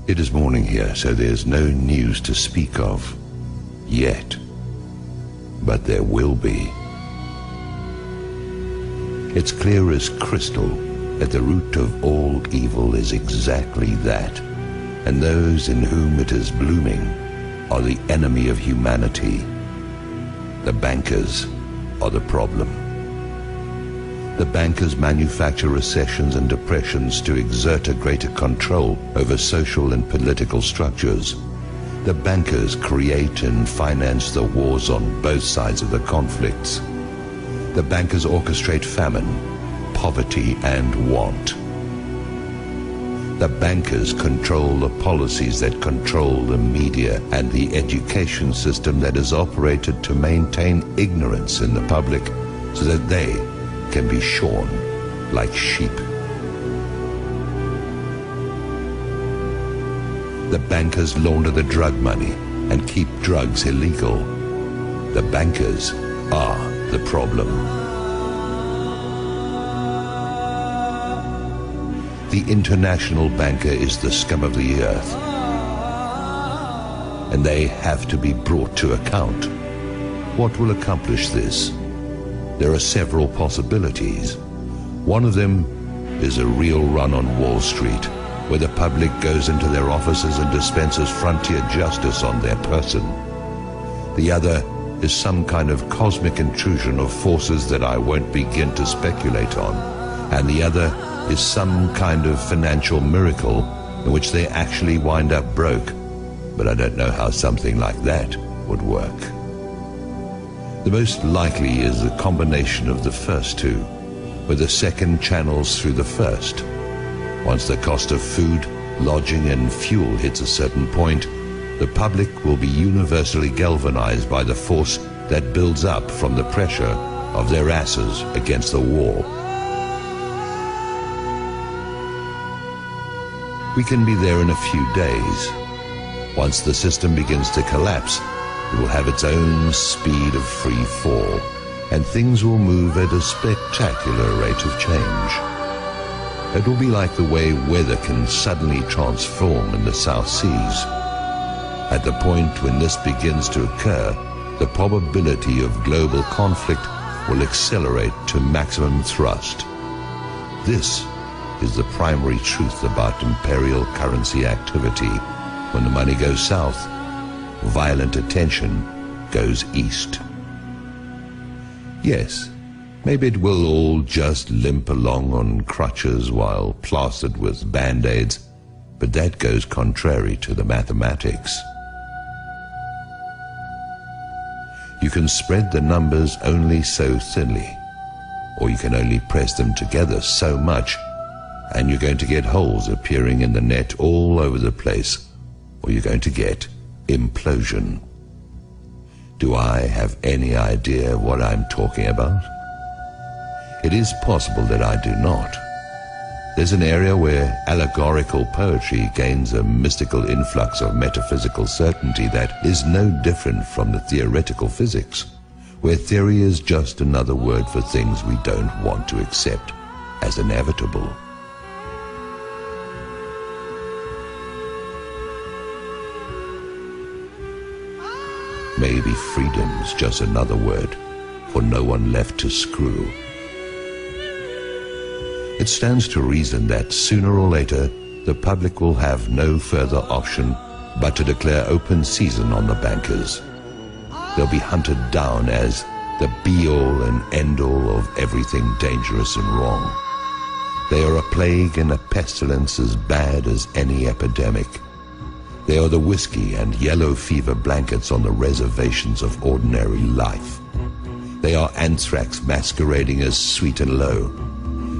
It is morning here, so there's no news to speak of yet. But there will be. It's clear as crystal that the root of all evil is exactly that, and those in whom it is blooming are the enemy of humanity. The bankers are the problem. The bankers manufacture recessions and depressions to exert a greater control over social and political structures. The bankers create and finance the wars on both sides of the conflicts. The bankers orchestrate famine, poverty, and want. The bankers control the policies that control the media and the education system that is operated to maintain ignorance in the public so that they can be shorn like sheep. The bankers launder the drug money and keep drugs illegal. The bankers are the problem. The international banker is the scum of the earth, and they have to be brought to account. What will accomplish this? There are several possibilities. One of them is a real run on Wall Street, where the public goes into their offices and dispenses frontier justice on their person. The other is some kind of cosmic intrusion of forces that I won't begin to speculate on. And the other is some kind of financial miracle in which they actually wind up broke. But I don't know how something like that would work. The most likely is a combination of the first two, where the second channels through the first. Once the cost of food, lodging, and fuel hits a certain point, the public will be universally galvanized by the force that builds up from the pressure of their asses against the wall. We can be there in a few days. Once the system begins to collapse, it will have its own speed of free fall, and things will move at a spectacular rate of change. It will be like the way weather can suddenly transform in the South Seas. At the point when this begins to occur, the probability of global conflict will accelerate to maximum thrust. This is the primary truth about imperial currency activity. When the money goes south, violent attention goes east. Yes, maybe it will all just limp along on crutches while plastered with band-aids, but that goes contrary to the mathematics. You can spread the numbers only so thinly, or you can only press them together so much, and you're going to get holes appearing in the net all over the place, or you're going to get implosion. Do I have any idea what I'm talking about? It is possible that I do not. There's an area where allegorical poetry gains a mystical influx of metaphysical certainty that is no different from the theoretical physics, where theory is just another word for things we don't want to accept as inevitable. Maybe freedom's just another word for no one left to screw. It stands to reason that sooner or later the public will have no further option but to declare open season on the bankers. They'll be hunted down as the be-all and end-all of everything dangerous and wrong. They are a plague and a pestilence as bad as any epidemic. They are the whiskey and yellow fever blankets on the reservations of ordinary life. They are anthrax masquerading as sweet and low.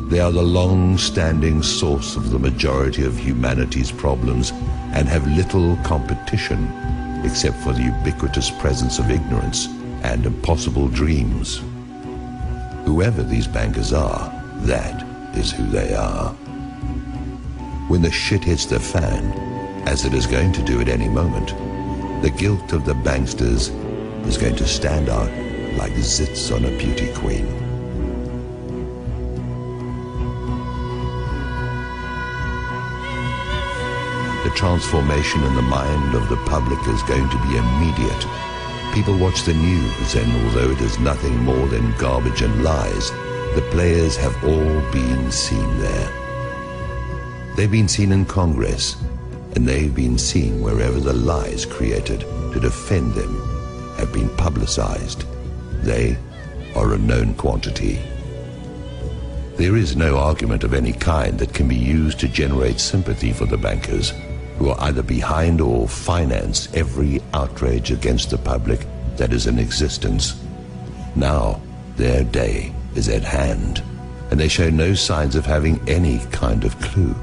They are the long-standing source of the majority of humanity's problems and have little competition except for the ubiquitous presence of ignorance and impossible dreams. Whoever these bankers are, that is who they are. When the shit hits the fan, as it is going to do at any moment, the guilt of the banksters is going to stand out like zits on a beauty queen. The transformation in the mind of the public is going to be immediate. People watch the news, and although it is nothing more than garbage and lies, the players have all been seen there. They've been seen in Congress, and they've been seen wherever the lies created to defend them have been publicized. They are a known quantity. There is no argument of any kind that can be used to generate sympathy for the bankers, who are either behind or finance every outrage against the public that is in existence. Now their day is at hand, and they show no signs of having any kind of clue.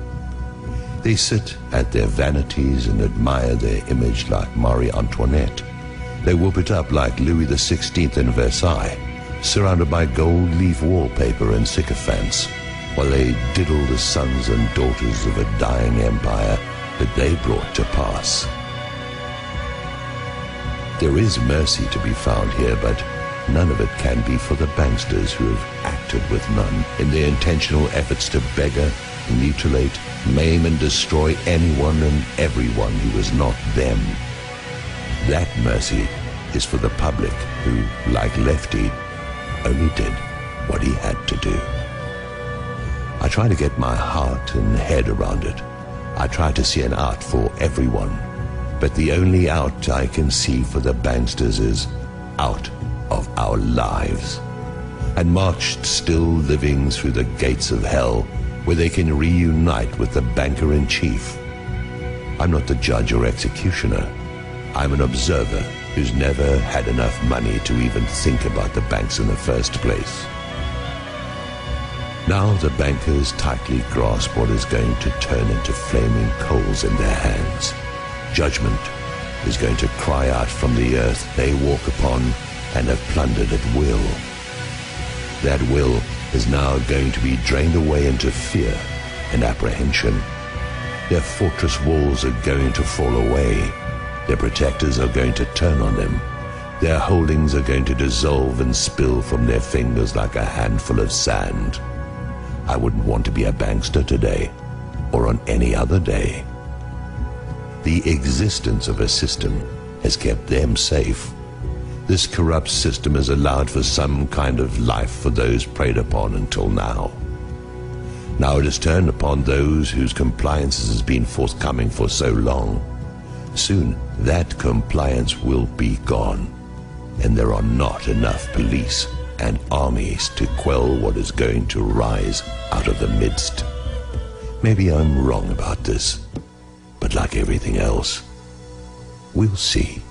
They sit at their vanities and admire their image like Marie Antoinette. They whoop it up like Louis XVI in Versailles, surrounded by gold leaf wallpaper and sycophants, while they diddle the sons and daughters of a dying empire that they brought to pass. There is mercy to be found here, but none of it can be for the banksters who have acted with none in their intentional efforts to beggar, mutilate, maim and destroy anyone and everyone who is not them. That mercy is for the public who, like Lefty, only did what he had to do. I try to get my heart and head around it. I try to see an out for everyone, but the only out I can see for the banksters is out of our lives, and marched still living through the gates of hell, where they can reunite with the banker-in-chief. I'm not the judge or executioner. I'm an observer who's never had enough money to even think about the banks in the first place. Now the bankers tightly grasp what is going to turn into flaming coals in their hands. Judgment is going to cry out from the earth they walk upon and have plundered at will. That will is now going to be drained away into fear and apprehension. Their fortress walls are going to fall away. Their protectors are going to turn on them. Their holdings are going to dissolve and spill from their fingers like a handful of sand. I wouldn't want to be a bankster today, or on any other day. The existence of a system has kept them safe. This corrupt system has allowed for some kind of life for those preyed upon until now. Now it has turned upon those whose compliance has been forthcoming for so long. Soon that compliance will be gone, and there are not enough police and armies to quell what is going to rise out of the midst. Maybe I'm wrong about this, but like everything else, we'll see.